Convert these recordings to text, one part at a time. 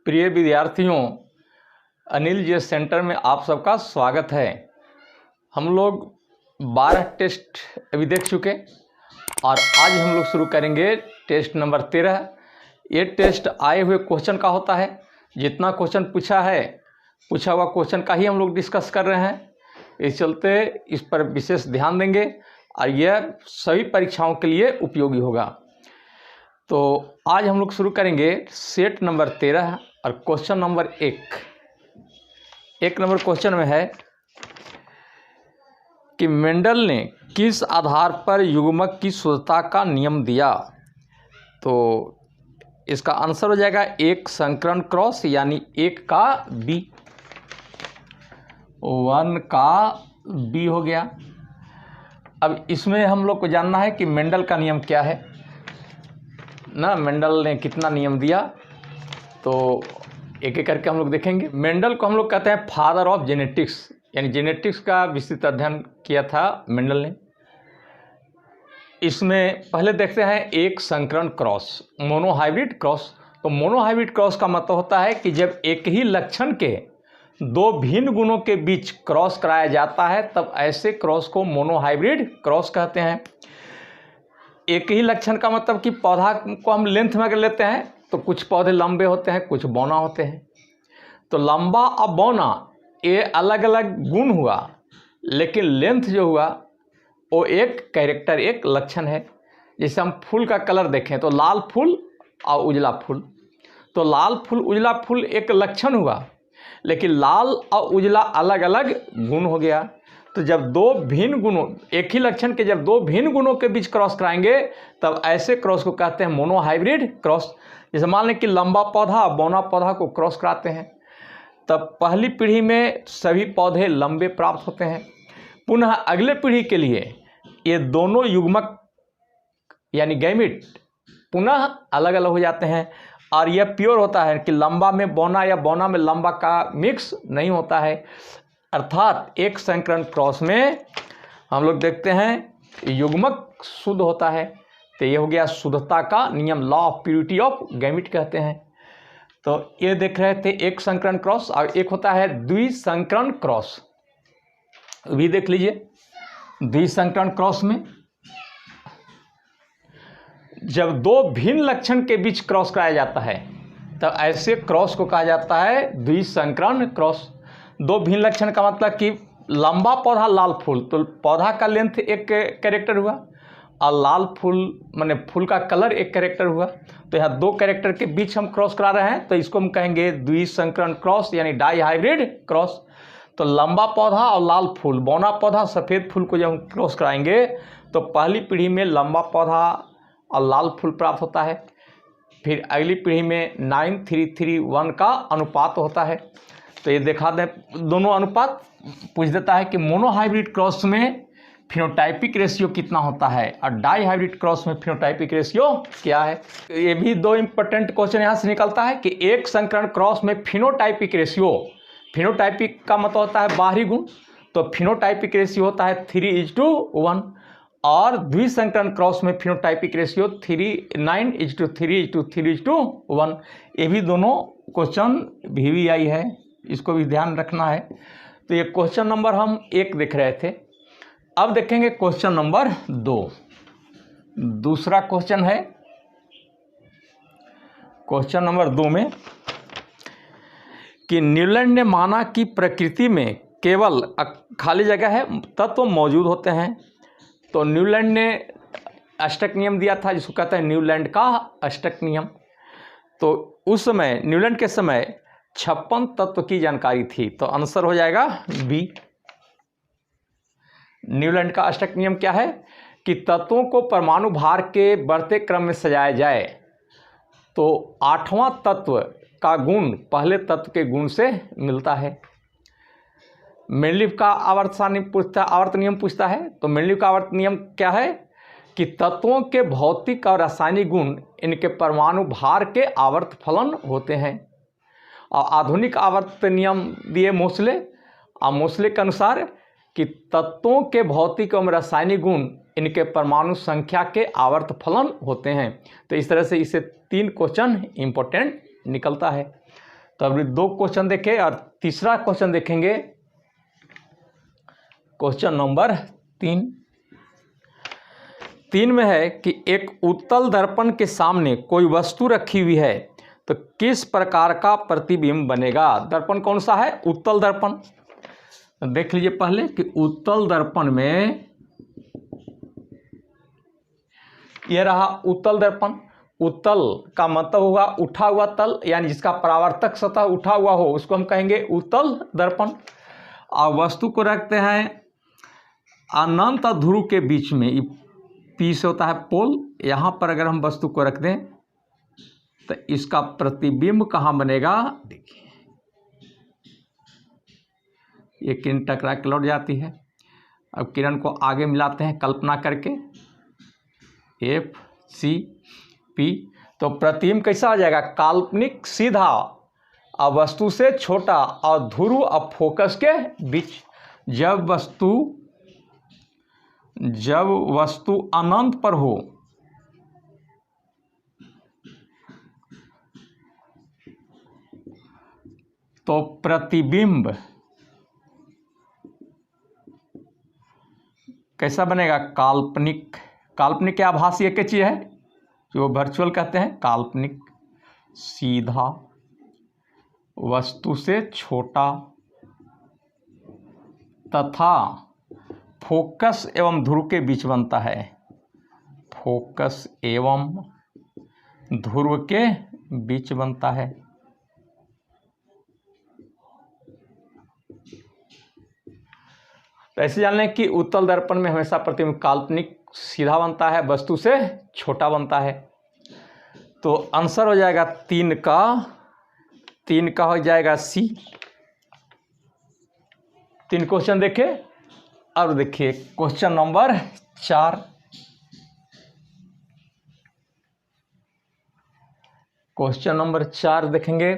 प्रिय विद्यार्थियों, अनिल जी सेंटर में आप सबका स्वागत है। हम लोग 12 टेस्ट अभी देख चुके और आज हम लोग शुरू करेंगे टेस्ट नंबर 13। ये टेस्ट आए हुए क्वेश्चन का होता है। जितना क्वेश्चन पूछा हुआ क्वेश्चन का ही हम लोग डिस्कस कर रहे हैं। इस चलते इस पर विशेष ध्यान देंगे और यह सभी परीक्षाओं के लिए उपयोगी होगा। तो आज हम लोग शुरू करेंगे सेट नंबर 13 और क्वेश्चन नंबर 1 नंबर क्वेश्चन में है कि मेंडल ने किस आधार पर युग्मक की शुद्धता का नियम दिया। तो इसका आंसर हो जाएगा 1 संकरण क्रॉस, यानी 1 का बी, 1 का बी हो गया। अब इसमें हम लोग को जानना है कि मेंडल का नियम क्या है ना, मेंडल ने कितना नियम दिया। तो एक एक करके हम लोग देखेंगे। मेंडल को हम लोग कहते हैं फादर ऑफ जेनेटिक्स, यानी जेनेटिक्स का विस्तृत अध्ययन किया था मेंडल ने। इसमें पहले देखते हैं एक संकरण क्रॉस, मोनोहाइब्रिड क्रॉस। तो मोनोहाइब्रिड क्रॉस का मतलब होता है कि जब एक ही लक्षण के दो भिन्न गुणों के बीच क्रॉस कराया जाता है तब ऐसे क्रॉस को मोनोहाइब्रिड क्रॉस कहते हैं। एक ही लक्षण का मतलब कि पौधा को हम लेंथ में अगर लेते हैं तो कुछ पौधे लंबे होते हैं, कुछ बौना होते हैं। तो लंबा और बौना ये अलग अलग गुण हुआ, लेकिन लेंथ जो हुआ वो एक कैरेक्टर, एक लक्षण है। जैसे हम फूल का कलर देखें तो लाल फूल और उजला फूल, तो लाल फूल उजला फूल एक लक्षण हुआ, लेकिन लाल और उजला अलग अलग गुण हो गया। तो जब दो भिन्न गुणों, एक ही लक्षण के जब दो भिन्न गुणों के बीच क्रॉस कराएंगे तब ऐसे क्रॉस को कहते हैं मोनोहाइब्रिड क्रॉस। जैसे मान लें कि लंबा पौधा बौना पौधा को क्रॉस कराते हैं तब पहली पीढ़ी में सभी पौधे लंबे प्राप्त होते हैं। पुनः अगले पीढ़ी के लिए ये दोनों युग्मक यानी गैमिट पुनः अलग अलग हो जाते हैं और यह प्योर होता है कि लंबा में बौना या बौना में लंबा का मिक्स नहीं होता है। अर्थात एक संकरण क्रॉस में हम लोग देखते हैं युग्मक शुद्ध होता है। तो ये हो गया शुद्धता का नियम, law of purity of gamete कहते हैं। तो ये देख रहे थे एक संकरण क्रॉस, और एक होता है द्विसंकरण क्रॉस, भी देख लीजिए। द्विसंकरण क्रॉस में जब दो भिन्न लक्षण के बीच क्रॉस कराया जाता है तब ऐसे क्रॉस को कहा जाता है द्विसंकरण क्रॉस। दो भिन्न लक्षण का मतलब कि लंबा पौधा लाल फूल, तो पौधा का लेंथ एक कैरेक्टर हुआ और लाल फूल माने फूल का कलर एक कैरेक्टर हुआ। तो यहाँ दो कैरेक्टर के बीच हम क्रॉस करा रहे हैं तो इसको हम कहेंगे द्विसंकरण क्रॉस, यानी डाई हाइब्रिड क्रॉस। तो लंबा पौधा और लाल फूल, बौना पौधा सफ़ेद फूल को जब हम क्रॉस कराएंगे तो पहली पीढ़ी में लंबा पौधा और लाल फूल प्राप्त होता है। फिर अगली पीढ़ी में 9:3:1 का अनुपात होता है। तो ये देखा दें दोनों अनुपात पूछ देता है कि मोनोहाइब्रिड क्रॉस में फिनोटाइपिक रेशियो कितना होता है और डाई हाइब्रिड क्रॉस में फिनोटाइपिक रेशियो क्या है। ये भी दो इंपॉर्टेंट क्वेश्चन यहाँ से निकलता है कि एक संकरण क्रॉस में फिनोटाइपिक रेशियो, फिनोटाइपिक का मतलब होता है बाहरी गुण, तो फिनोटाइपिक रेशियो होता है 3:1 और द्विसंकरण क्रॉस में फिनोटाइपिक रेशियो 9:3:3:1। ये भी दोनों क्वेश्चन VVI है, इसको भी ध्यान रखना है। तो ये क्वेश्चन नंबर हम 1 देख रहे थे। अब देखेंगे क्वेश्चन नंबर 2। दूसरा क्वेश्चन है क्वेश्चन नंबर 2 में कि न्यूलैंड ने माना कि प्रकृति में केवल खाली जगह है तत्व मौजूद होते हैं। तो न्यूलैंड ने अष्टक नियम दिया था जिसको कहते हैं न्यूलैंड का अष्टक नियम। तो उस समय न्यूलैंड के समय 56 तत्व की जानकारी थी। तो आंसर हो जाएगा बी। न्यूलैंड का अष्टक नियम क्या है कि तत्वों को परमाणु भार के बढ़ते क्रम में सजाया जाए तो 8वां तत्व का गुण पहले तत्व के गुण से मिलता है। मेंडलीव का आवर्त नियम पूछता है। तो मेंडलीव का आवर्त नियम क्या है कि तत्वों के भौतिक और रासायनिक गुण इनके परमाणु भार के आवर्त फलन होते हैं। और आधुनिक आवर्त नियम दिए मोसले, और मोसले के अनुसार कि तत्वों के भौतिक एवं रासायनिक गुण इनके परमाणु संख्या के आवर्त फलन होते हैं। तो इस तरह से इसे 3 क्वेश्चन इंपॉर्टेंट निकलता है। तो अभी 2 क्वेश्चन देखे और तीसरा क्वेश्चन देखेंगे, क्वेश्चन नंबर 3 में है कि एक उत्तल दर्पण के सामने कोई वस्तु रखी हुई है तो किस प्रकार का प्रतिबिंब बनेगा। दर्पण कौन सा है? उत्तल दर्पण। तो देख लीजिए पहले कि उत्तल दर्पण में यह रहा उत्तल दर्पण। उत्तल का मतलब होगा उठा हुआ तल, यानी जिसका परावर्तक सतह उठा हुआ हो उसको हम कहेंगे उत्तल दर्पण। और वस्तु को रखते हैं अनंत ध्रुव के बीच में, पी से होता है पोल। यहाँ पर अगर हम वस्तु को रख दें तो इसका प्रतिबिंब कहाँ बनेगा? देखिए ये किरण टकरा के लौट जाती है। अब किरण को आगे मिलाते हैं कल्पना करके, एफ सी पी, तो प्रतिबिंब कैसा आ जाएगा? काल्पनिक सीधा और वस्तु से छोटा और ध्रुव और फोकस के बीच। जब वस्तु अनंत पर हो तो प्रतिबिंब कैसा बनेगा? काल्पनिक। काल्पनिक या आभासी एक ही चीज है, जो वर्चुअल कहते हैं। काल्पनिक सीधा वस्तु से छोटा तथा फोकस एवं ध्रुव के बीच बनता है। फोकस एवं ध्रुव के बीच बनता है। तो ऐसे जान लें कि उत्तल दर्पण में हमेशा प्रतिबिंब काल्पनिक सीधा बनता है, वस्तु से छोटा बनता है। तो आंसर हो जाएगा 3 का हो जाएगा सी। 3 क्वेश्चन देखे। अब देखिए क्वेश्चन नंबर 4। क्वेश्चन नंबर 4 देखेंगे।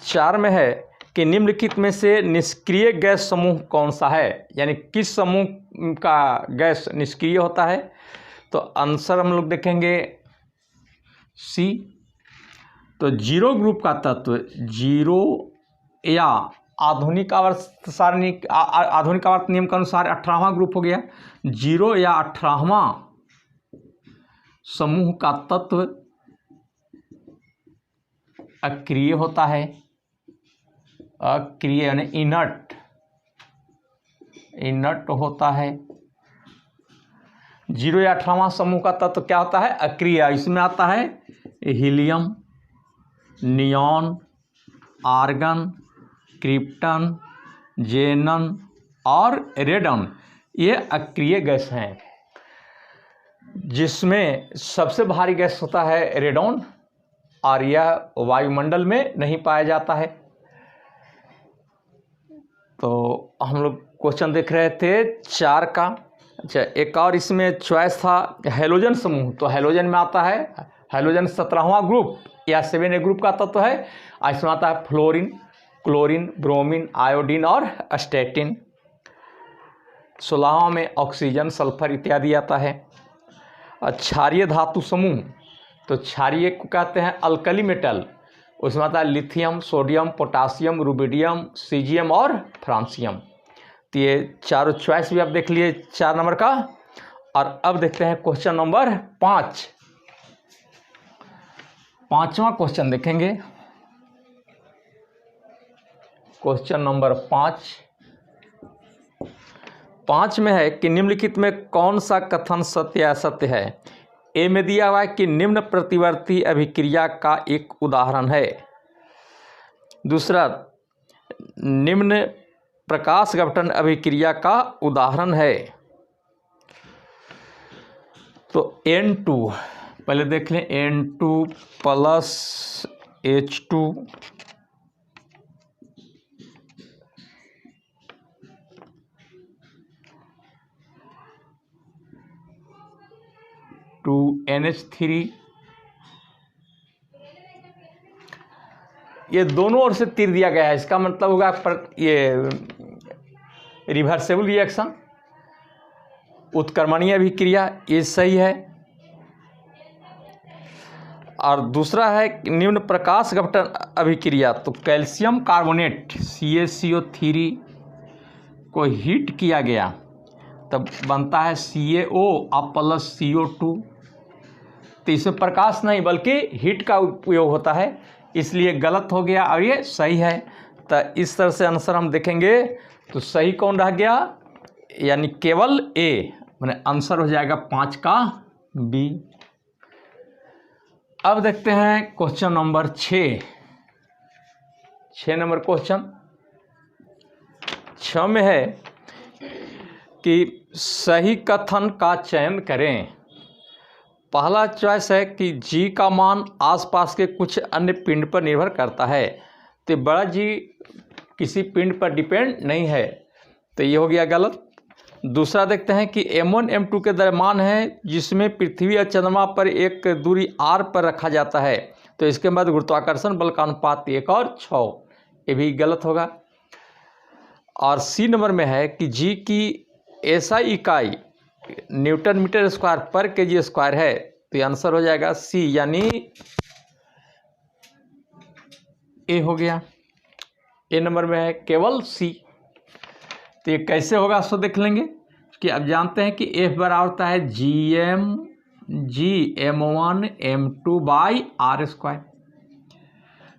4 में है कि निम्नलिखित में से निष्क्रिय गैस समूह कौन सा है, यानी किस समूह का गैस निष्क्रिय होता है। तो आंसर हम लोग देखेंगे सी। तो जीरो ग्रुप का तत्व, जीरो या आधुनिक आवर्त सारणी, आधुनिक आवर्त नियम के अनुसार 18वां ग्रुप हो गया। जीरो या 18वां समूह का तत्व अक्रिय होता है। अक्रिय यानी इनर्ट होता है। जीरो या 18वां समूह का तत्व क्या होता है? अक्रिय। इसमें आता है हीलियम, नियॉन, आर्गन, क्रिप्टन, जेनन और रेडन। ये अक्रिय गैस हैं, जिसमें सबसे भारी गैस होता है रेडॉन, और यह वायुमंडल में नहीं पाया जाता है। तो हम लोग क्वेश्चन देख रहे थे 4 का। अच्छा, एक और इसमें चॉइस था हैलोजन समूह। तो हैलोजन में आता है, हैलोजन 17वां ग्रुप या 7A ग्रुप का तत्व है। इसमें आता है फ्लोरीन, क्लोरीन, ब्रोमीन, आयोडीन और स्टेटिन। 16वां में ऑक्सीजन, सल्फर इत्यादि आता है। और क्षारीय धातु समूह, तो क्षारीय को कहते हैं अल्कली मेटल। उसमें आता है lithium, sodium, potassium, rubidium, caesium और फ्रांसियम। तो ये चारों चॉइस भी आप देख लिए 4 नंबर का। और अब देखते हैं क्वेश्चन नंबर 5। 5वां क्वेश्चन देखेंगे। क्वेश्चन नंबर 5 में है कि निम्नलिखित में कौन सा कथन सत्य या असत्य है। ए में दिया हुआ है कि निम्न प्रतिवर्ती अभिक्रिया का एक उदाहरण है। दूसरा, निम्न प्रकाश गठन अभिक्रिया का उदाहरण है। तो N2 पहले देख लें, N2 प्लस H2 2NH3, ये दोनों ओर से तीर दिया गया है। इसका मतलब होगा ये रिवर्सेबल रिएक्शन, उत्क्रमणीय अभिक्रिया, ये सही है। और दूसरा है निम्न प्रकाश अपघटन अभिक्रिया, तो कैल्शियम कार्बोनेट CaCO3 को हीट किया गया तब बनता है CaO अब प्लस CO2। तो इसमें प्रकाश नहीं बल्कि हीट का उपयोग होता है, इसलिए गलत हो गया और ये सही है। तो इस तरह से आंसर हम देखेंगे तो सही कौन रह गया, यानी केवल ए, माने आंसर हो जाएगा 5 का B। अब देखते हैं क्वेश्चन नंबर 6 नंबर क्वेश्चन 6 में है कि सही कथन का चयन करें। पहला चॉइस है कि जी का मान आसपास के कुछ अन्य पिंड पर निर्भर करता है, तो बड़ा जी किसी पिंड पर डिपेंड नहीं है, तो ये हो गया गलत। दूसरा देखते हैं कि M1 M2 के दरम्यान है जिसमें पृथ्वी और चंद्रमा पर एक दूरी r पर रखा जाता है, तो इसके बाद गुरुत्वाकर्षण बल का अनुपात 1 और 6, ये भी गलत होगा। और सी नंबर में है कि जी की SI इकाई न्यूटन मीटर स्क्वायर पर kg स्क्वायर है, तो ये आंसर हो जाएगा सी, यानी ए हो गया। ए नंबर में है केवल सी। तो ये कैसे होगा सो देख लेंगे कि अब जानते हैं कि F बराबर होता है GM1 M2 by R square,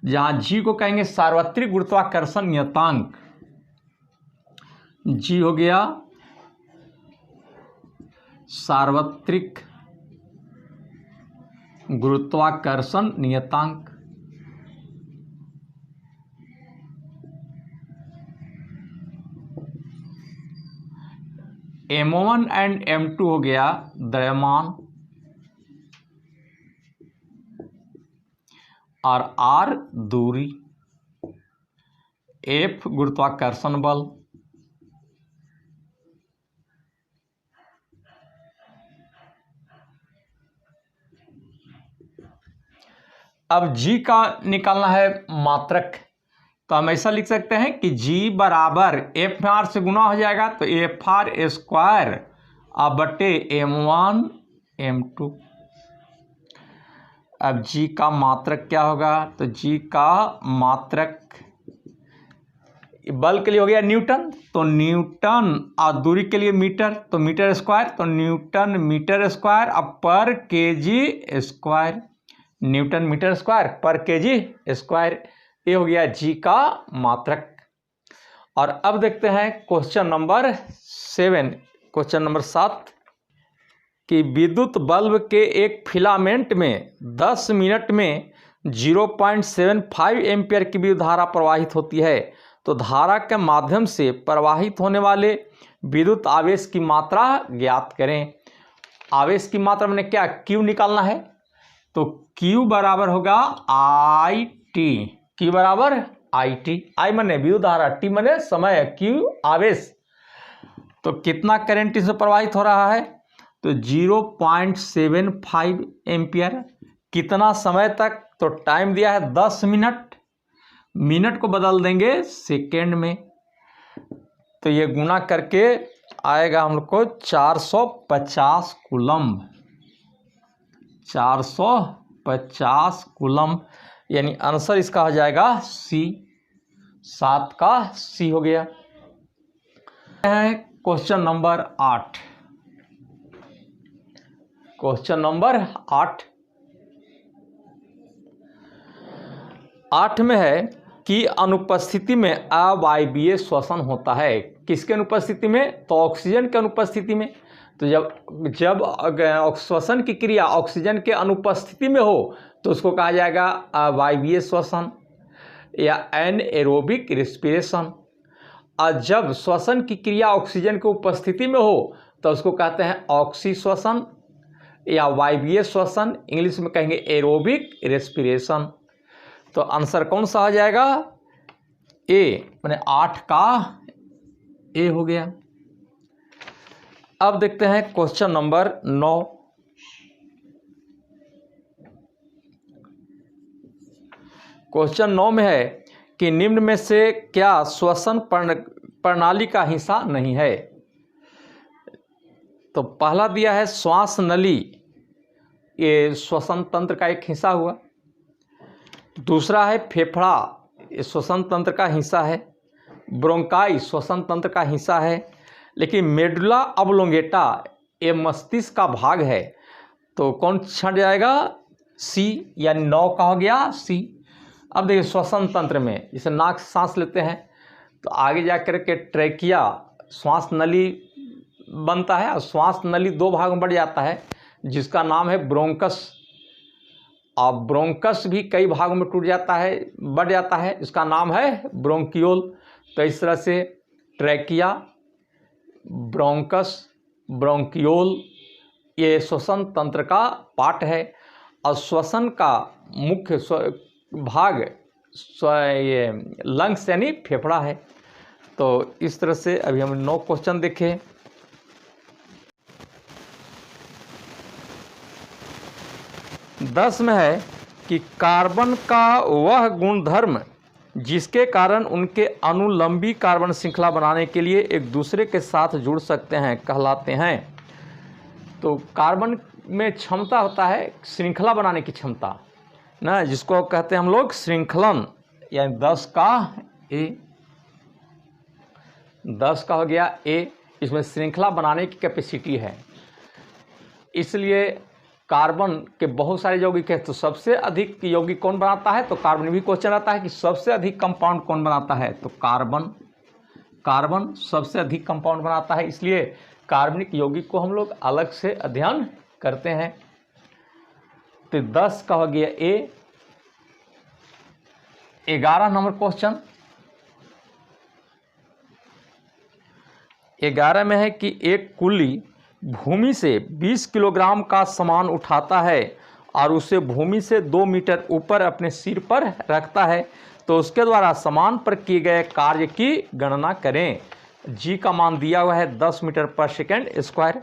जहाँ G को कहेंगे सार्वत्रिक गुरुत्वाकर्षण नियतांक, G हो गया सार्वत्रिक गुरुत्वाकर्षण नियतांक। M1 एंड M2 हो गया द्रव्यमान और R दूरी, F गुरुत्वाकर्षण बल, अब G का निकालना है मात्रक, तो हम ऐसा लिख सकते हैं कि G बराबर FR से गुना हो जाएगा, तो FR स्क्वायर अब बटे M1 M2। अब G का मात्रक क्या होगा, तो G का मात्रक बल के लिए हो गया न्यूटन, तो न्यूटन और दूरी के लिए मीटर, तो मीटर स्क्वायर, तो न्यूटन मीटर स्क्वायर अब पर kg square, newton metre square पर kg स्क्वायर, ये हो गया G का मात्रक। और अब देखते हैं क्वेश्चन नंबर 7, क्वेश्चन नंबर 7 कि विद्युत बल्ब के एक फिलामेंट में 10 मिनट में 0.75 एम्पियर की विद्युत धारा प्रवाहित होती है, तो धारा के माध्यम से प्रवाहित होने वाले विद्युत आवेश की मात्रा ज्ञात करें। आवेश की मात्रा मैंने क्या Q निकालना है, तो Q बराबर होगा IT, Q बराबर IT, I माने विद्युत धारा, T माने समय, Q आवेश। तो कितना करंट इसमें प्रवाहित हो रहा है, तो 0.75 एम्पियर। कितना समय तक, तो टाइम दिया है 10 मिनट, मिनट को बदल देंगे सेकेंड में, तो ये गुना करके आएगा हम लोग को 450 कूलम्ब, 450 कूलम्ब, यानी आंसर इसका हो जाएगा सी, 7 का सी हो गया। क्वेश्चन नंबर 8, क्वेश्चन नंबर 8 में है कि अनुपस्थिति में अवायवीय श्वसन होता है। किसके अनुपस्थिति में, तो ऑक्सीजन के अनुपस्थिति में। तो जब श्वसन की क्रिया ऑक्सीजन के अनुपस्थिति में हो तो उसको कहा जाएगा अवायवीय श्वसन या एनएरोबिक रेस्पिरेशन, और जब श्वसन की क्रिया ऑक्सीजन की उपस्थिति में हो तो उसको कहते हैं ऑक्सी श्वसन या वायवीय श्वसन, इंग्लिश में कहेंगे एरोबिक रेस्पिरेशन। तो आंसर कौन सा हो जाएगा, ए, माने 8 का ए हो गया। अब देखते हैं क्वेश्चन नंबर 9, क्वेश्चन 9 में है कि निम्न में से क्या श्वसन प्रणाली का हिस्सा नहीं है। तो पहला दिया है श्वास नली, ये श्वसन तंत्र का एक हिस्सा हुआ। दूसरा है फेफड़ा, ये श्वसन तंत्र का हिस्सा है। ब्रोंकाई श्वसन तंत्र का हिस्सा है। लेकिन मेडुला ऑब्लोंगेटा ये मस्तिष्क का भाग है। तो कौन छट जाएगा? सी, यानी 9 का हो गया सी। अब देखिए श्वसन तंत्र में जैसे नाक से सांस लेते हैं तो आगे जा कर के ट्रैकिया श्वास नली बनता है, और श्वास नली 2 भाग में बढ़ जाता है जिसका नाम है ब्रोंकस। और ब्रोंकस भी कई भागों में टूट जाता है, बढ़ जाता है, इसका नाम है ब्रोंकियोल। तो इस तरह से ट्रैकिया, ब्रोंकस, ब्रोंकियोल ये श्वसन तंत्र का पार्ट है। और श्वसन का मुख्य भाग ये लंग्स यानी फेफड़ा है। तो इस तरह से अभी हम 9 क्वेश्चन देखे। दस में है कि कार्बन का वह गुणधर्म जिसके कारण उनके अणु लंबी कार्बन श्रृंखला बनाने के लिए एक दूसरे के साथ जुड़ सकते हैं कहलाते हैं। तो कार्बन में क्षमता होता है श्रृंखला बनाने की क्षमता ना, जिसको कहते हैं हम लोग श्रृंखलन, यानी 10 का ए, 10 का हो गया ए। इसमें श्रृंखला बनाने की कैपेसिटी है। इसलिए कार्बन के बहुत सारे यौगिक हैं। तो सबसे अधिक यौगिक कौन बनाता है? तो कार्बन भी क्वेश्चन आता है कि सबसे अधिक कंपाउंड कौन बनाता है? तो कार्बन सबसे अधिक कंपाउंड बनाता है। इसलिए कार्बनिक यौगिक को हम लोग अलग से अध्ययन करते हैं। तो 10 का हो गया ए। 11 नंबर क्वेश्चन 11 में है कि एक कुल्ली भूमि से 20 किलोग्राम का सामान उठाता है और उसे भूमि से 2 मीटर ऊपर अपने सिर पर रखता है, तो उसके द्वारा सामान पर किए गए कार्य की गणना करें। जी का मान दिया हुआ है 10 मीटर पर सेकेंड स्क्वायर।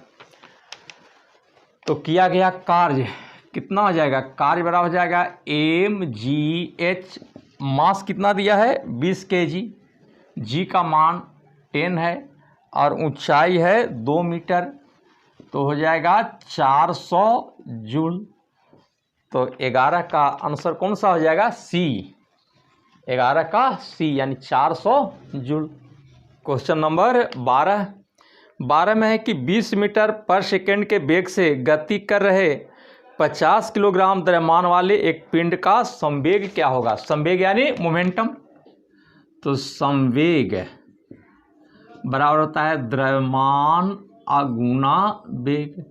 तो किया गया कार्य कितना हो जाएगा? कार्य बराबर हो जाएगा mgh। मास कितना दिया है? 20 kg। जी का मान 10 है और ऊंचाई है 2 मीटर, तो हो जाएगा 400 जूल। तो 11 का आंसर कौन सा हो जाएगा? सी। 11 का सी यानी 400 जूल। क्वेश्चन नंबर 12 में है कि 20 मीटर पर सेकेंड के वेग से गति कर रहे 50 किलोग्राम द्रव्यमान वाले एक पिंड का संवेग क्या होगा? संवेग यानी मोमेंटम। तो संवेग बराबर होता है द्रव्यमान अगुना वेग।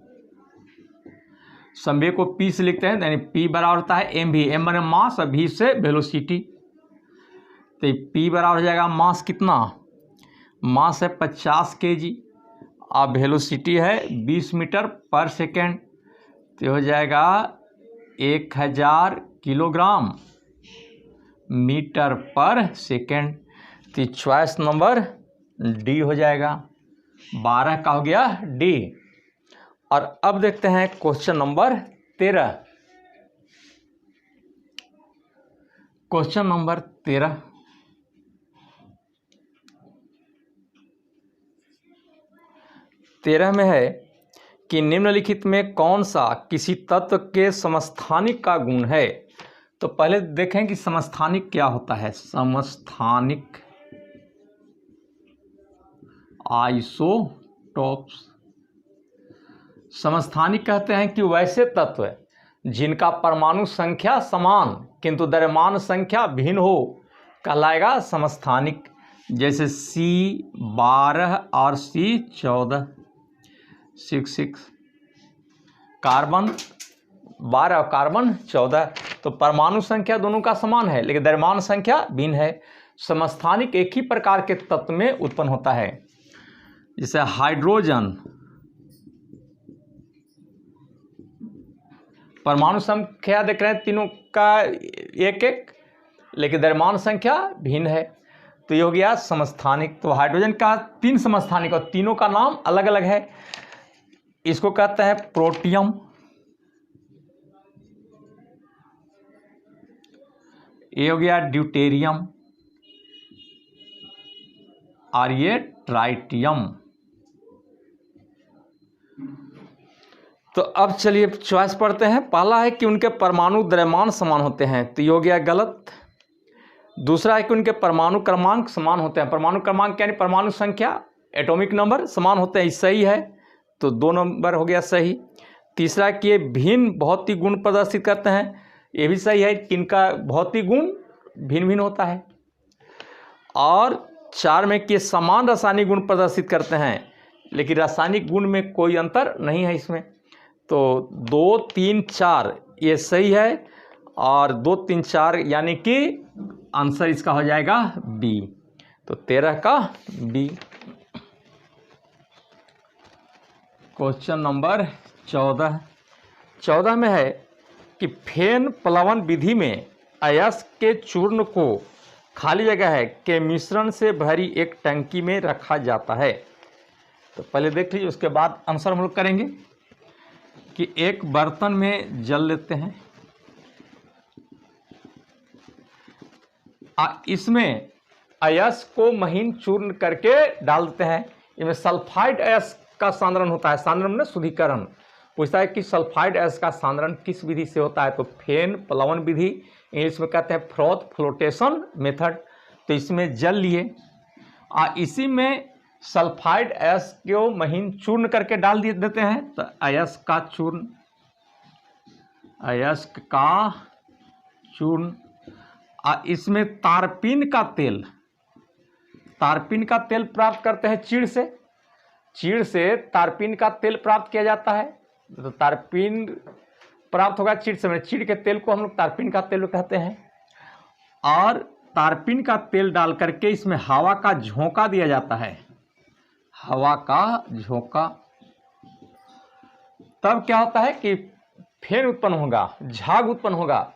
संवेग को पी से लिखते हैं, यानी पी बराबर होता है एम भी। एम माने मास और भी से वेलोसिटी। तो पी बराबर हो जाएगा मास कितना? मास है 50 kg और वेलोसिटी है 20 मीटर पर सेकेंड, तो हो जाएगा 1000 किलोग्राम मीटर पर सेकेंड। तो चॉइस नंबर डी हो जाएगा। 12 का हो गया डी। और अब देखते हैं क्वेश्चन नंबर 13। क्वेश्चन नंबर 13 में है कि निम्नलिखित में कौन सा किसी तत्व के समस्थानिक का गुण है? तो पहले देखें कि समस्थानिक क्या होता है। समस्थानिक आइसोटोप्स। समस्थानिक कहते हैं कि वैसे तत्व जिनका परमाणु संख्या समान किंतु द्रव्यमान संख्या भिन्न हो कहलाएगा समस्थानिक। जैसे C12 और C14, 6 कार्बन 12 और कार्बन 14। तो परमाणु संख्या दोनों का समान है लेकिन द्रव्यमान संख्या भिन्न है। समस्थानिक एक ही प्रकार के तत्व में उत्पन्न होता है। जैसे हाइड्रोजन परमाणु संख्या देख रहे हैं तीनों का एक एक, लेकिन द्रव्यमान संख्या भिन्न है। तो ये हो गया समस्थानिक। तो हाइड्रोजन का 3 समस्थानिक और तीनों का नाम अलग अलग है। इसको कहते हैं प्रोटियम, ये हो गया ड्यूटेरियम और ये ट्राइटियम। तो अब चलिए चॉइस पढ़ते हैं। पहला है कि उनके परमाणु द्रव्यमान समान होते हैं, तो ये हो गया गलत। दूसरा है कि उनके परमाणु क्रमांक समान होते हैं, परमाणु क्रमांक यानी परमाणु संख्या, एटॉमिक नंबर समान होते हैं, सही है, तो 2 नंबर हो गया सही। तीसरा कि ये भिन्न भौतिक गुण प्रदर्शित करते हैं, ये भी सही है कि इनका भौतिक गुण भिन्न भिन्न होता है। और 4 में कि समान रासायनिक गुण प्रदर्शित करते हैं, लेकिन रासायनिक गुण में कोई अंतर नहीं है इसमें, तो 2, 3, 4 ये सही है, और 2, 3, 4 यानी कि आंसर इसका हो जाएगा बी, तो 13 का बी। क्वेश्चन नंबर 14 में है कि फेन प्लवन विधि में अयस्क के चूर्ण को खाली जगह है के मिश्रण से भरी एक टंकी में रखा जाता है। तो पहले देख लीजिए, उसके बाद आंसर हम लोग करेंगे। कि एक बर्तन में जल लेते हैं, इसमें अयस्क को महीन चूर्ण करके डाल देते हैं। इसमें सल्फाइड अयस्क का सांद्रण होता है, सांद्रण में शुद्धिकरण। पूछता है कि सल्फाइड अयस्क का सांद्रण किस विधि से होता है, तो फेन प्लवन विधि, इंग्लिश में कहते हैं फ्रोथ फ्लोटेशन मेथड। तो इसमें जल लिए, इसी में सल्फाइड अयस्क को महीन चूर्ण करके डाल देते हैं, तो अयस्क का चूर्ण, अयस्क का चूर्ण, इसमें तारपीन का तेल, तारपीन का तेल प्राप्त करते हैं चीड़ से, चीड़ से तारपीन का तेल प्राप्त किया जाता है। तो तारपीन प्राप्त होगा चीड़ से, चीड़ के तेल को हम लोग तारपीन का तेल कहते हैं। और तारपीन का तेल डाल करके इसमें हवा का झोंका दिया जाता है, हवा का झोंका। तब क्या होता है कि फेन उत्पन्न होगा, झाग उत्पन्न होगा,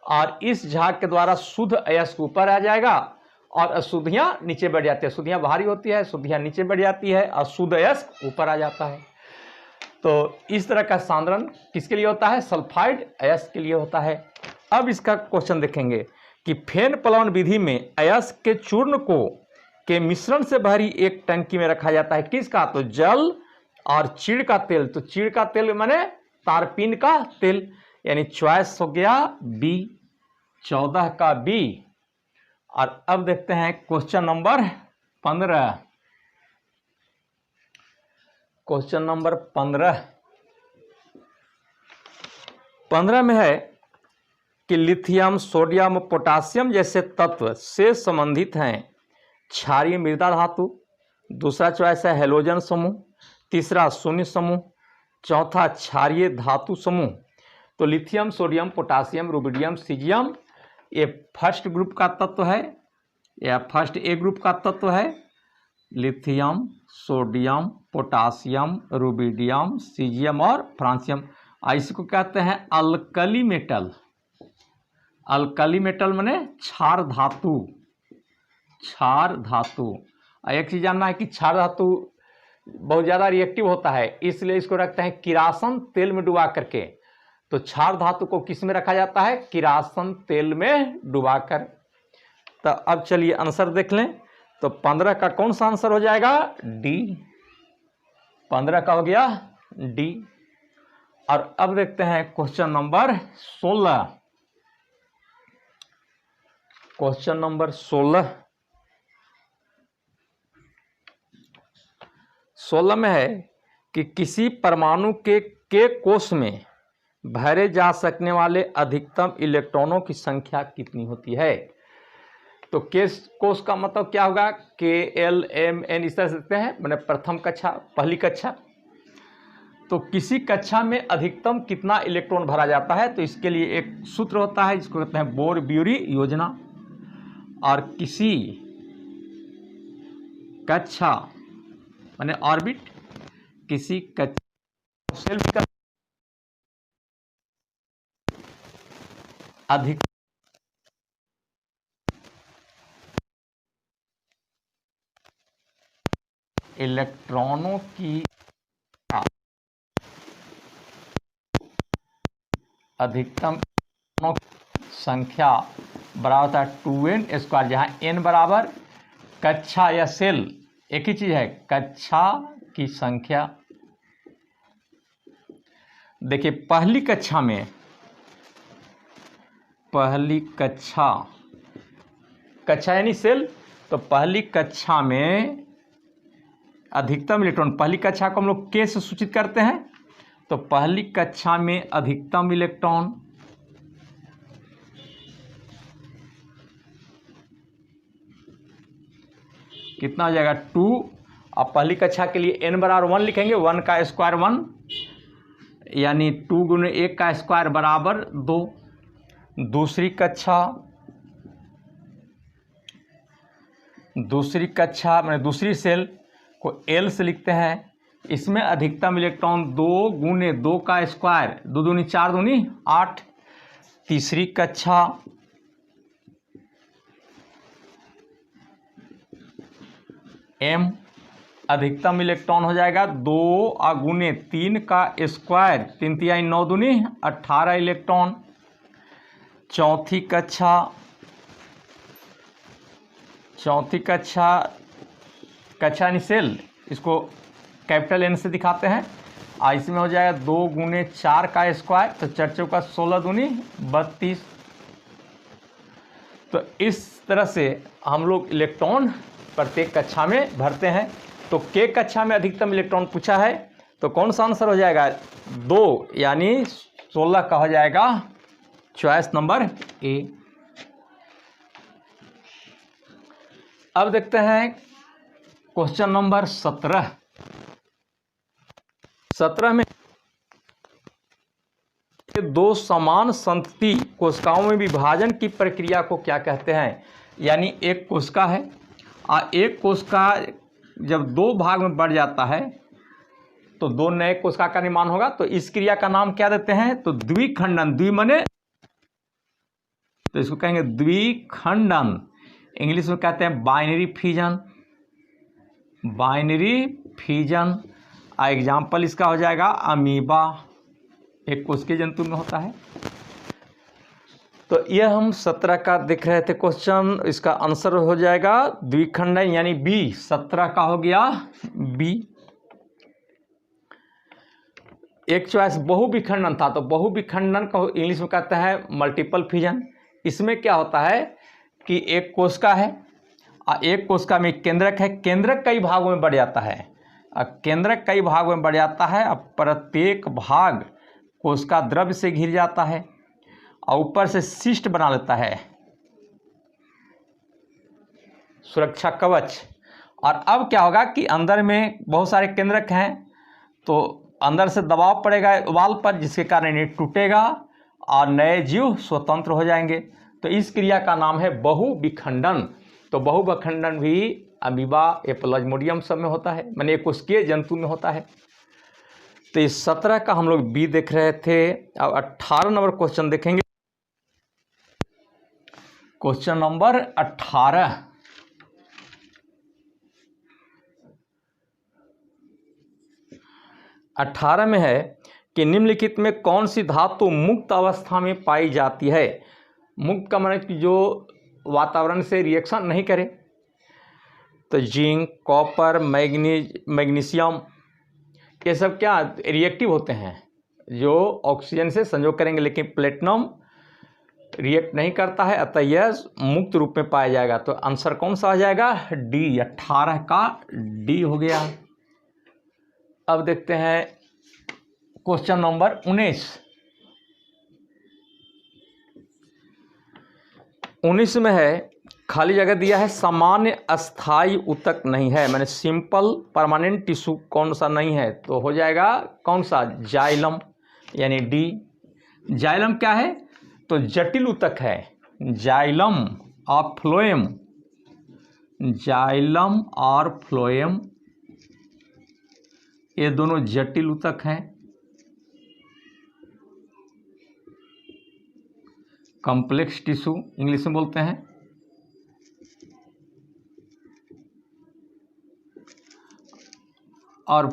और इस झाग के द्वारा शुद्ध अयस्क ऊपर आ जाएगा और अशुद्धियां नीचे बढ़ जाती है। शुद्धियां भारी होती है, शुद्धियां नीचे बढ़ जाती है, और शुद्ध अयस्क ऊपर आ जाता है। तो इस तरह का सांद्रण किसके लिए होता है, सल्फाइड अयस्क के लिए होता है। अब इसका क्वेश्चन देखेंगे कि फेन प्लवन विधि में अयस्क के चूर्ण को के मिश्रण से भरी एक टंकी में रखा जाता है, किसका, तो जल और चीड़ का तेल। तो चीड़ का तेल माने तारपीन का तेल, यानी चॉइस हो गया बी, 14 का बी। और अब देखते हैं क्वेश्चन नंबर 15। क्वेश्चन नंबर 15 में है कि लिथियम, सोडियम, पोटासियम जैसे तत्व से संबंधित हैं क्षारीय मृदा धातु। दूसरा चॉइस है हैलोजन समूह, तीसरा शून्य समूह, चौथा क्षारीय धातु समूह। तो lithium, sodium, potassium, rubidium, caesium ये फर्स्ट ग्रुप का तत्व है, या फर्स्ट ए ग्रुप का तत्व है। Lithium, sodium, potassium, rubidium, caesium और फ्रांसियम। इसको कहते हैं अल्कली मेटल। अल्कली मेटल माने क्षार धातु, क्षार धातु। एक चीज जानना है कि क्षार धातु बहुत ज़्यादा रिएक्टिव होता है, इसलिए इसको रखते हैं किरासन तेल में डुबा करके। तो क्षार धातु को किस में रखा जाता है, किरासन तेल में डुबाकर। तो अब चलिए आंसर देख लें। तो 15 का कौन सा आंसर हो जाएगा, डी, 15 का हो गया डी। और अब देखते हैं क्वेश्चन नंबर 16। क्वेश्चन नंबर 16 में है कि किसी परमाणु के कोष में भरे जा सकने वाले अधिकतम इलेक्ट्रॉनों की संख्या कितनी होती है। तो कोष का मतलब क्या होगा, KLMN इस तरह से देखते हैं, मैंने प्रथम कक्षा, पहली कक्षा। तो किसी कक्षा में अधिकतम कितना इलेक्ट्रॉन भरा जाता है, तो इसके लिए एक सूत्र होता है जिसको कहते हैं बोर-ब्यूरी योजना। और किसी कक्षा माने ऑर्बिट, किसी कक्षा सेल्फ का अधिक इलेक्ट्रॉनों की अधिकतम संख्या बराबर होता है 2n², जहाँ n बराबर कक्षा या सेल एक ही चीज है, कक्षा की संख्या। देखिए पहली कक्षा यानी सेल, तो पहली कक्षा में अधिकतम इलेक्ट्रॉन, पहली कक्षा को हम लोग के से सूचित करते हैं, तो पहली कक्षा में अधिकतम इलेक्ट्रॉन कितना हो जाएगा 2। अब पहली कक्षा के लिए n बराबर 1 लिखेंगे, 1 का स्क्वायर 1 यानी 2 गुने 1 का स्क्वायर बराबर 2। दूसरी कक्षा मैंने दूसरी सेल को L से लिखते हैं, इसमें अधिकतम इलेक्ट्रॉन 2 गुने 2 का स्क्वायर, 2 दूनी 4 दूनी 8। तीसरी कक्षा M, अधिकतम इलेक्ट्रॉन हो जाएगा 2 गुने 3 का स्क्वायर, 3 तिहाई 9 दूनी 18 इलेक्ट्रॉन। चौथी कक्षा यानी सेल, इसको कैपिटल N से दिखाते हैं, इसमें हो जाएगा 2 गुने 4 का स्क्वायर, तो 4 चौका 16 दूनी 32। तो इस तरह से हम लोग इलेक्ट्रॉन प्रत्येक कक्षा में भरते हैं। तो के कक्षा में अधिकतम इलेक्ट्रॉन पूछा है, तो कौन सा आंसर हो जाएगा 2 यानी 16 का हो जाएगा चॉइस नंबर ए। अब देखते हैं क्वेश्चन नंबर 17। 17 में दो समान संतति कोशिकाओं में विभाजन की प्रक्रिया को क्या कहते हैं। यानी एक कोशिका है और एक कोशिका जब 2 भाग में बढ़ जाता है तो 2 नए कोशिका का निर्माण होगा। तो इस क्रिया का नाम क्या देते हैं, तो द्विखंडन। द्वि मने, तो इसको कहेंगे द्विखंडन। इंग्लिश में कहते हैं बाइनरी फिजन। एग्जाम्पल इसका हो जाएगा अमीबा, एक कोशिकीय जंतु में होता है। तो यह हम 17 का देख रहे थे क्वेश्चन, इसका आंसर हो जाएगा द्विखंडन यानी बी। 17 का हो गया बी। एक चॉइस बहुविखंडन था, तो बहुविखंडन को इंग्लिश में कहते हैं मल्टीपल फिजन। इसमें क्या होता है कि एक कोशिका है और एक कोशिका में केंद्रक है, केंद्रक कई भागों में बढ़ जाता है और प्रत्येक भाग कोशिका द्रव्य से घिर जाता है और ऊपर से शिस्ट बना लेता है, सुरक्षा कवच। और अब क्या होगा कि अंदर में बहुत सारे केंद्रक हैं, तो अंदर से दबाव पड़ेगा वाल पर, जिसके कारण ये टूटेगा और नए जीव स्वतंत्र हो जाएंगे। तो इस क्रिया का नाम है बहुविखंडन। तो बहुविखंडन भी अमीबा या प्लाज्मोडियम सब में होता है, माने कोशिकीय जंतु में होता है। तो इस 17 का हम लोग बी देख रहे थे। अब 18 नंबर क्वेश्चन देखेंगे। क्वेश्चन नंबर 18 में है कि निम्नलिखित में कौन सी धातु मुक्त अवस्था में पाई जाती है। मुक्त का मतलब कि जो वातावरण से रिएक्शन नहीं करे। तो जिंक, कॉपर, मैग्नीशियम, ये सब क्या रिएक्टिव होते हैं, जो ऑक्सीजन से संयोग करेंगे, लेकिन प्लेटिनम रिएक्ट नहीं करता है, अतः यह मुक्त रूप में पाया जाएगा। तो आंसर कौन सा आ जाएगा, डी। 18 का डी हो गया। अब देखते हैं क्वेश्चन नंबर 19 में है, खाली जगह दिया है सामान्य अस्थाई ऊतक नहीं है, मैंने सिंपल परमानेंट टिश्यू कौन सा नहीं है, तो हो जाएगा कौन सा, जाइलम यानी डी। जाइलम क्या है, तो जटिल ऊतक है। जाइलम और फ्लोएम ये दोनों जटिल ऊतक हैं। कॉम्प्लेक्स टिश्यू इंग्लिश में बोलते हैं। और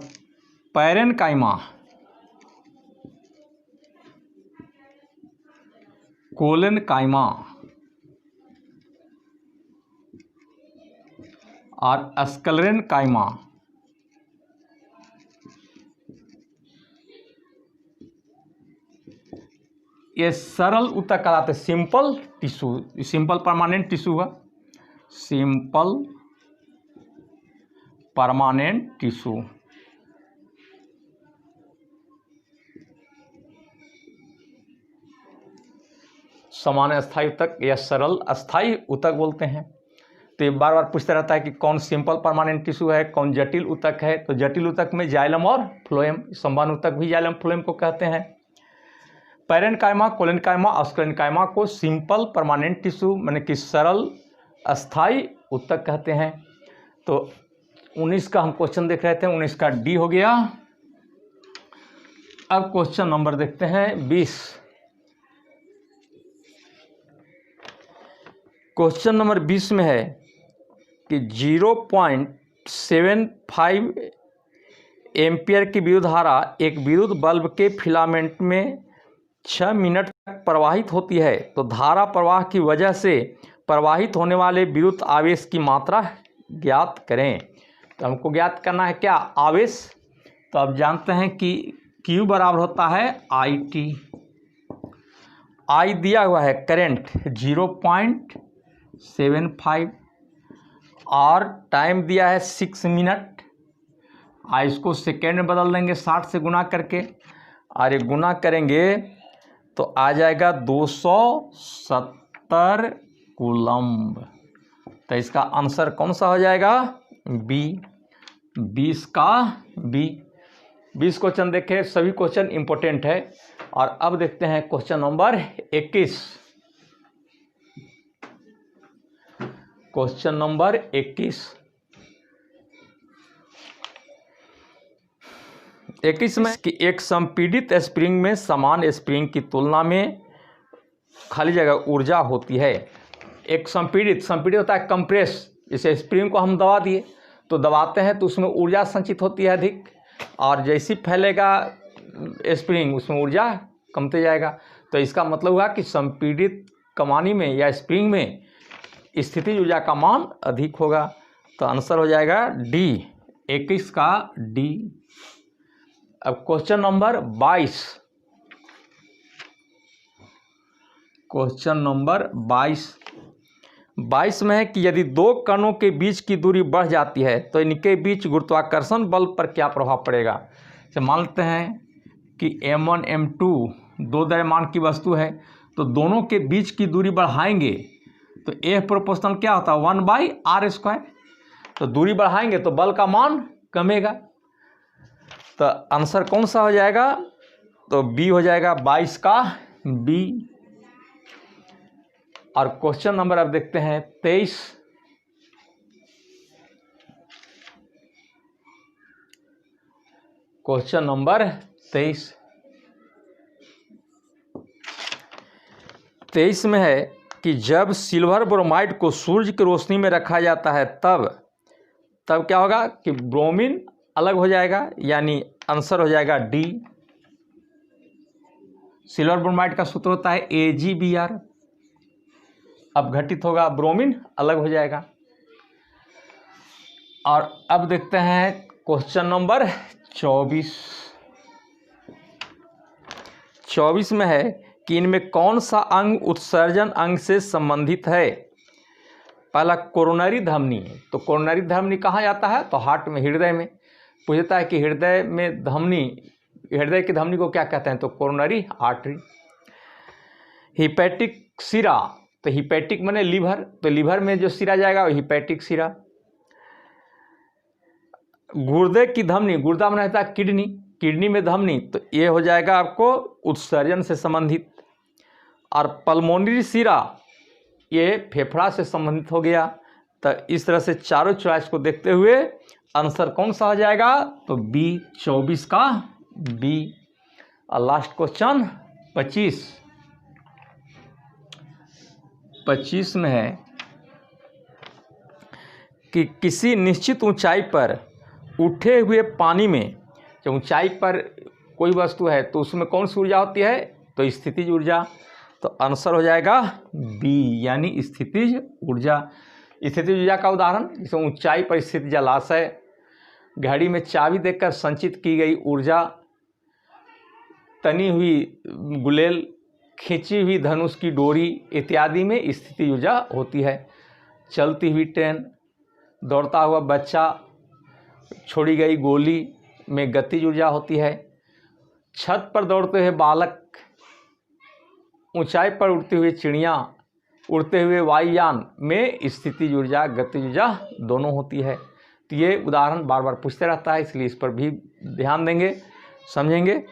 पैरेनकाइमा, कोलेनकाइमा और स्क्लेरेनकाइमा ये सरल ऊतक कहलाते हैं, simple tissue, simple permanent tissue हुआ, सिंपल परमानेंट टिश्यू। सामान्य अस्थायी ऊतक या सरल अस्थायी ऊतक बोलते हैं। तो ये बार बार पूछता रहता है कि कौन सिंपल परमानेंट टिश्यू है, कौन जटिल ऊतक है। तो जटिल ऊतक में जाइलम और फ्लोएम, संवहन ऊतक भी जाइलम फ्लोएम को कहते हैं। पैरेन्काइमा, कोलेनकाइमा, ऑस्कुलेनकाइमा को सिंपल परमानेंट टिश्यू माने कि सरल अस्थायी ऊतक कहते हैं। तो 19 का हम क्वेश्चन देख रहे थे, 19 का डी हो गया। अब क्वेश्चन नंबर देखते हैं 20। क्वेश्चन नंबर 20 में है कि 0.75 एम्पियर की विद्युत धारा एक विद्युत बल्ब के फिलामेंट में 6 मिनट तक प्रवाहित होती है। तो धारा प्रवाह की वजह से प्रवाहित होने वाले विद्युत आवेश की मात्रा ज्ञात करें। तो हमको ज्ञात करना है क्या, आवेश। तो अब जानते हैं कि Q बराबर होता है IT। I दिया हुआ है करंट 0.75 और टाइम दिया है 6 मिनट। इसको सेकेंड में बदल देंगे 60 से गुना करके, और ये गुना करेंगे तो आ जाएगा 270 कूलम्ब। तो इसका आंसर कौन सा हो जाएगा, बी, 20 का बी। 20 क्वेश्चन देखे, सभी क्वेश्चन इंपॉर्टेंट है। और अब देखते हैं क्वेश्चन नंबर 21। क्वेश्चन नंबर 21 में कि एक संपीड़ित स्प्रिंग में समान स्प्रिंग की तुलना में खाली जगह ऊर्जा होती है। एक संपीड़ित होता है कंप्रेस, जैसे स्प्रिंग को हम दबा दिए तो दबाते हैं तो उसमें ऊर्जा संचित होती है अधिक, और जैसी फैलेगा स्प्रिंग उसमें ऊर्जा कमते जाएगा। तो इसका मतलब हुआ कि संपीड़ित कमानी में या स्प्रिंग में स्थितिज ऊर्जा का मान अधिक होगा। तो आंसर हो जाएगा डी, 21 का डी। अब क्वेश्चन नंबर 22। क्वेश्चन नंबर 22 में है कि यदि दो कणों के बीच की दूरी बढ़ जाती है तो इनके बीच गुरुत्वाकर्षण बल पर क्या प्रभाव पड़ेगा। तो मान लेते हैं कि M1 M2 दो द्रव्यमान की वस्तु है, तो दोनों के बीच की दूरी बढ़ाएंगे तो A प्रोपोर्शनल क्या होता है 1/r²। तो दूरी बढ़ाएंगे तो बल का मान कमेगा। तो आंसर कौन सा हो जाएगा, तो बी हो जाएगा, 22 का बी। और क्वेश्चन नंबर अब देखते हैं 23। क्वेश्चन नंबर 23 में है कि जब सिल्वर ब्रोमाइड को सूर्य की रोशनी में रखा जाता है तब क्या होगा कि ब्रोमीन अलग हो जाएगा, यानी आंसर हो जाएगा डी। सिल्वर ब्रोमाइड का सूत्र होता है AgBr। अब घटित होगा, ब्रोमीन अलग हो जाएगा। और अब देखते हैं क्वेश्चन नंबर 24 में है कि इनमें कौन सा अंग उत्सर्जन अंग से संबंधित है। पहला कोरोनरी धमनी। तो कोरोनरी धमनी कहाँ जाता है, तो हार्ट में, हृदय में। पूछता है कि हृदय में धमनी, हृदय की धमनी को क्या कहते हैं, तो कोरोनरी आर्टरी। हिपैटिक सिरा, तो हिपैटिक माने लीवर, तो लीवर में जो सिरा जाएगा वो हिपैटिक सिरा। गुर्दे की धमनी, गुर्दा माने होता है किडनी, किडनी में धमनी, तो ये हो जाएगा आपको उत्सर्जन से संबंधित। और पल्मोनरी सिरा ये फेफड़ा से संबंधित हो गया। तो इस तरह से चारों चॉइस को देखते हुए आंसर कौन सा हो जाएगा, तो बी, 24 का बी। और लास्ट क्वेश्चन 25 में है कि किसी निश्चित ऊंचाई पर उठे हुए पानी में, जब ऊंचाई पर कोई वस्तु है तो उसमें कौन सी ऊर्जा होती है, तो स्थितिज ऊर्जा। तो आंसर हो जाएगा बी, यानी स्थितिज ऊर्जा। स्थितिज ऊर्जा का उदाहरण, जैसे ऊंचाई पर स्थित जलाशय, घड़ी में चाबी देकर संचित की गई ऊर्जा, तनी हुई गुलेल खींची हुई धनुष की डोरी इत्यादि में स्थिति ऊर्जा होती है। चलती हुई ट्रेन, दौड़ता हुआ बच्चा, छोड़ी गई गोली में गतिज ऊर्जा होती है। छत पर दौड़ते हुए बालक, ऊंचाई पर उड़ती हुई चिड़िया, उड़ते हुए वायुयान में स्थिति ऊर्जा गतिज ऊर्जा दोनों होती है। तो ये उदाहरण बार बार पूछते रहता है, इसलिए इस पर भी ध्यान देंगे, समझेंगे।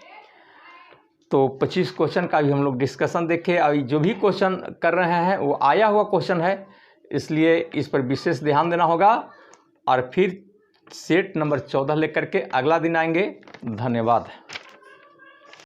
तो 25 क्वेश्चन का भी हम लोग डिस्कशन देखें। अभी जो भी क्वेश्चन कर रहे हैं वो आया हुआ क्वेश्चन है, इसलिए इस पर विशेष ध्यान देना होगा। और फिर सेट नंबर 14 लेकर के अगला दिन आएंगे। धन्यवाद।